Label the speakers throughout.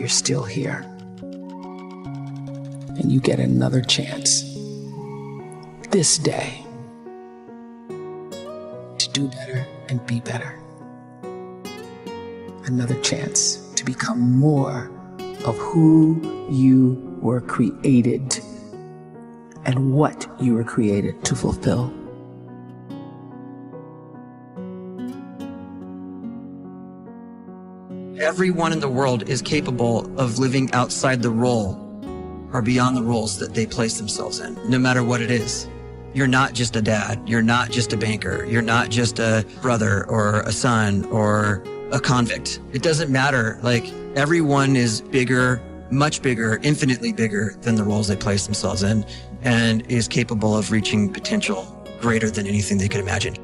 Speaker 1: you're still here. And you get another chance this day to do better and be better. Another chance to become more of who you were created and what you were created to fulfill.
Speaker 2: Everyone in the world is capable of living outside the role or beyond the roles that they place themselves in, no matter what it is. You're not just a dad. You're not just a banker. You're not just a brother or a son or a convict. It doesn't matter. Like, everyone is bigger, much bigger, infinitely bigger than the roles they place themselves in, and is capable of reaching potential greater than anything they could imagine.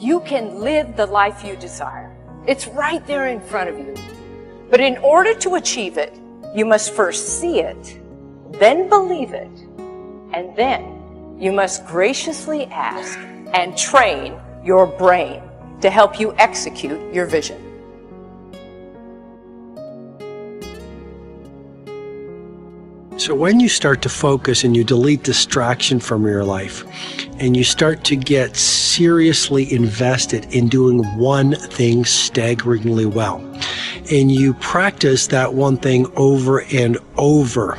Speaker 3: You can live the life you desire. It's right there in front of you. But in order to achieve it, you must first see it, then believe it, and then you must graciously ask and train your brain to help you execute your vision.
Speaker 4: So when you start to focus and you delete distraction from your life, and you start to get seriously invested in doing one thing staggeringly well, and you practice that one thing over and over,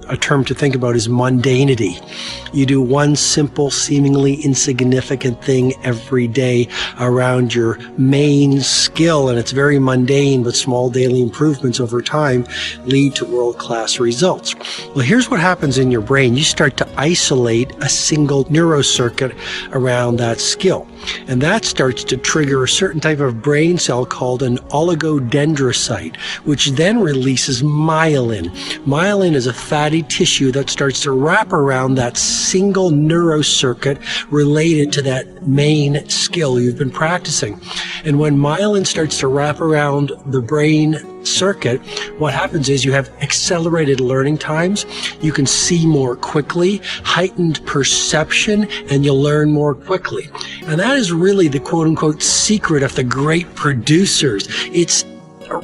Speaker 4: a term to think about is mundanity. You do one simple, seemingly insignificant thing every day around your main skill, and it's very mundane, but small daily improvements over time lead to world-class results. Well, here's what happens in your brain. You start to isolate a single neuro circuit around that skill, and that starts to trigger a certain type of brain cell called an oligodendrocyte, which then releases myelin. Myelin is a fatty tissue that starts to wrap around that single neuro circuit related to that main skill you've been practicing. And when myelin starts to wrap around the brain circuit, what happens is you have accelerated learning times, you can see more quickly, heightened perception, and you'll learn more quickly. And that is really the quote-unquote secret of the great producers. It's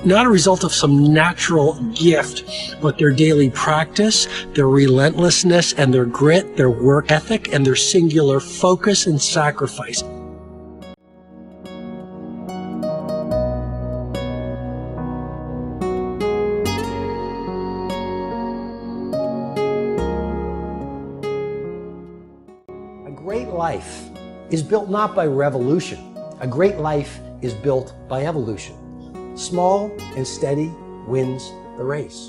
Speaker 4: not a result of some natural gift, but their daily practice, their relentlessness and their grit, their work ethic, and their singular focus and sacrifice. A great life is built not by revolution. A great life is built by evolution. Small and steady wins the race.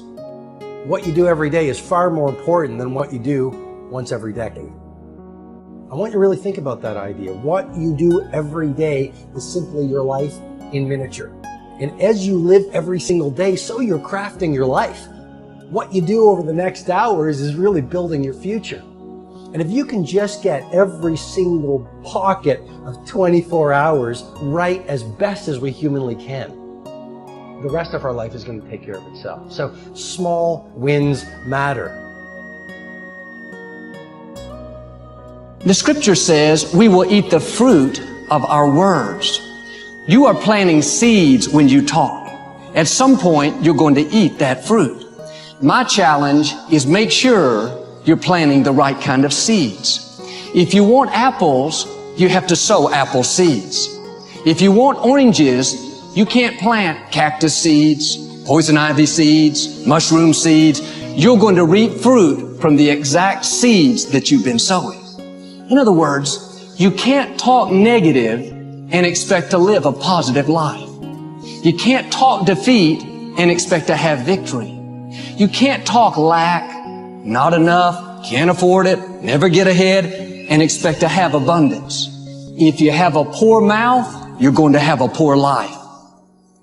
Speaker 4: What you do every day is far more important than what you do once every decade. I want you to really think about that idea. What you do every day is simply your life in miniature. And as you live every single day, so you're crafting your life. What you do over the next hours is really building your future. And if you can just get every single pocket of 24 hours right as best as we humanly can, the rest of our life is going to take care of itself. So small wins matter.
Speaker 5: The scripture says we will eat the fruit of our words. You are planting seeds when you talk. At some point, you're going to eat that fruit. My challenge is make sure you're planting the right kind of seeds. If you want apples, you have to sow apple seeds. If you want oranges, you can't plant cactus seeds, poison ivy seeds, mushroom seeds. You're going to reap fruit from the exact seeds that you've been sowing. In other words, you can't talk negative and expect to live a positive life. You can't talk defeat and expect to have victory. You can't talk lack, not enough, can't afford it, never get ahead, and expect to have abundance. If you have a poor mouth, you're going to have a poor life.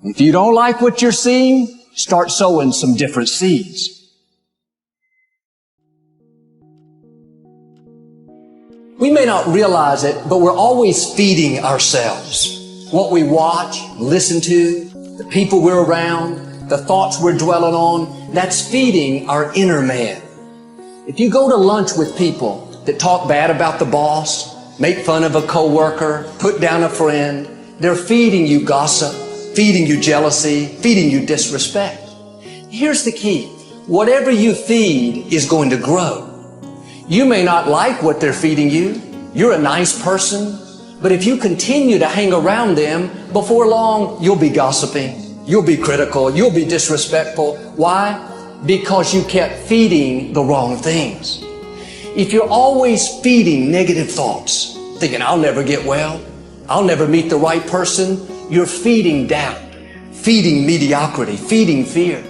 Speaker 5: If you don't like what you're seeing, start sowing some different seeds. We may not realize it, but we're always feeding ourselves. What we watch, listen to, the people we're around, the thoughts we're dwelling on, that's feeding our inner man. If you go to lunch with people that talk bad about the boss, make fun of a coworker, put down a friend. They're feeding you gossip, feeding you jealousy, feeding you disrespect. Here's the key. Whatever you feed is going to grow. You may not like what they're feeding you. You're a nice person. But if you continue to hang around them, before long, you'll be gossiping. You'll be critical. You'll be disrespectful. Why? Because you kept feeding the wrong things. If you're always feeding negative thoughts, thinking, I'll never get well, I'll never meet the right person, you're feeding doubt, feeding mediocrity, feeding fear.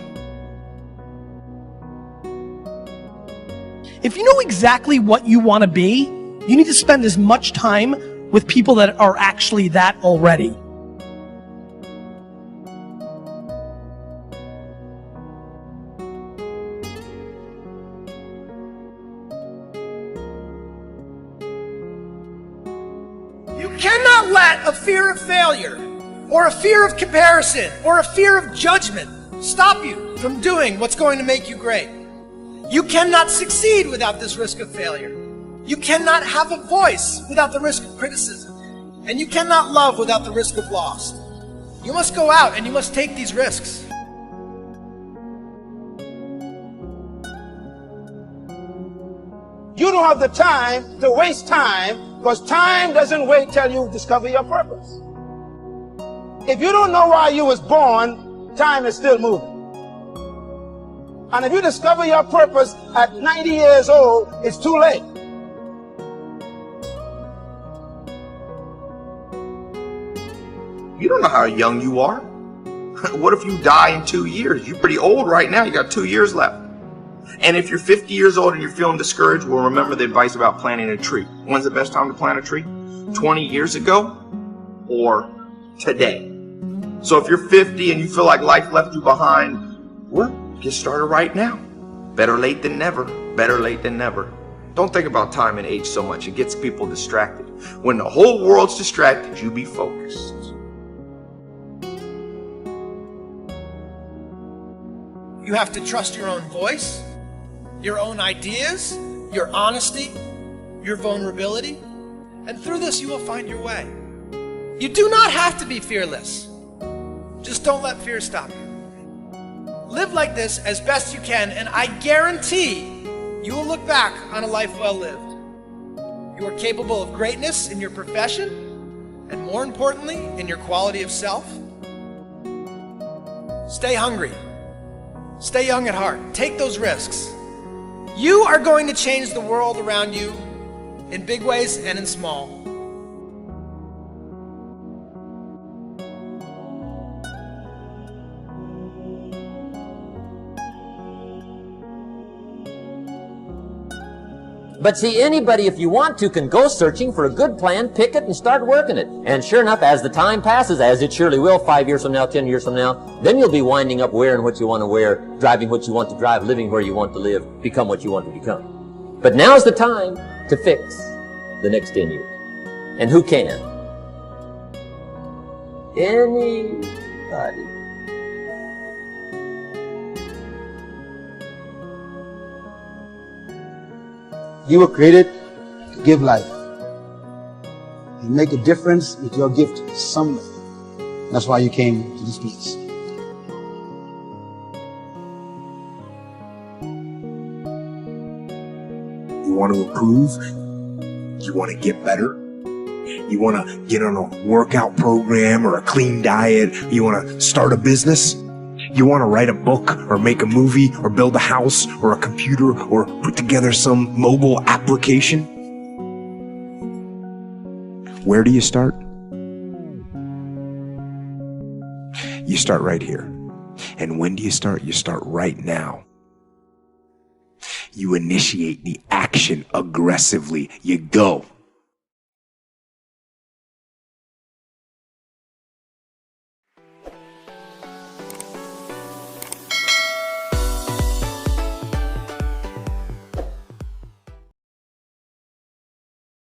Speaker 6: If you know exactly what you want to be, you need to spend as much time with people that are actually that already. You cannot let a fear of failure, or a fear of comparison, or a fear of judgment stop you from doing what's going to make you great. You cannot succeed without this risk of failure. You cannot have a voice without the risk of criticism. And you cannot love without the risk of loss. You must go out and you must take these risks.
Speaker 7: You don't have the time to waste time, because time doesn't wait till you discover your purpose. If you don't know why you was born, time is still moving. And if you discover your purpose at 90 years old, it's too late.
Speaker 8: You don't know how young you are. What if you die in 2 years? You're pretty old right now. You got 2 years left. And if you're 50 years old and you're feeling discouraged, well, remember the advice about planting a tree. When's the best time to plant a tree? 20 years ago or today? So if you're 50 and you feel like life left you behind, well, get started right now. Better late than never. Better late than never. Don't think about time and age so much. It gets people distracted. When the whole world's distracted, you be focused.
Speaker 6: You have to trust your own voice, your own ideas, your honesty, your vulnerability, and through this you will find your way. You do not have to be fearless. Just don't let fear stop you. Live like this as best you can, and I guarantee you will look back on a life well lived. You are capable of greatness in your profession, and more importantly, in your quality of self. Stay hungry. Stay young at heart. Take those risks. You are going to change the world around you in big ways and in small.
Speaker 9: But see, anybody, if you want to, can go searching for a good plan, pick it, and start working it. And sure enough, as the time passes, as it surely will 5 years from now, 10 years from now, then you'll be winding up wearing what you want to wear, driving what you want to drive, living where you want to live, become what you want to become. But now's the time to fix the next 10 years. And who can? Anybody.
Speaker 10: You were created to give life. You make a difference with your gift somewhere. That's why you came to this place.
Speaker 11: You want to improve? You want to get better? You want to get on a workout program or a clean diet? You want to start a business? You want to write a book or make a movie or build a house or a computer or put together some mobile application? Where do you start? You start right here. And when do you start? You start right now. You initiate the action aggressively. You go.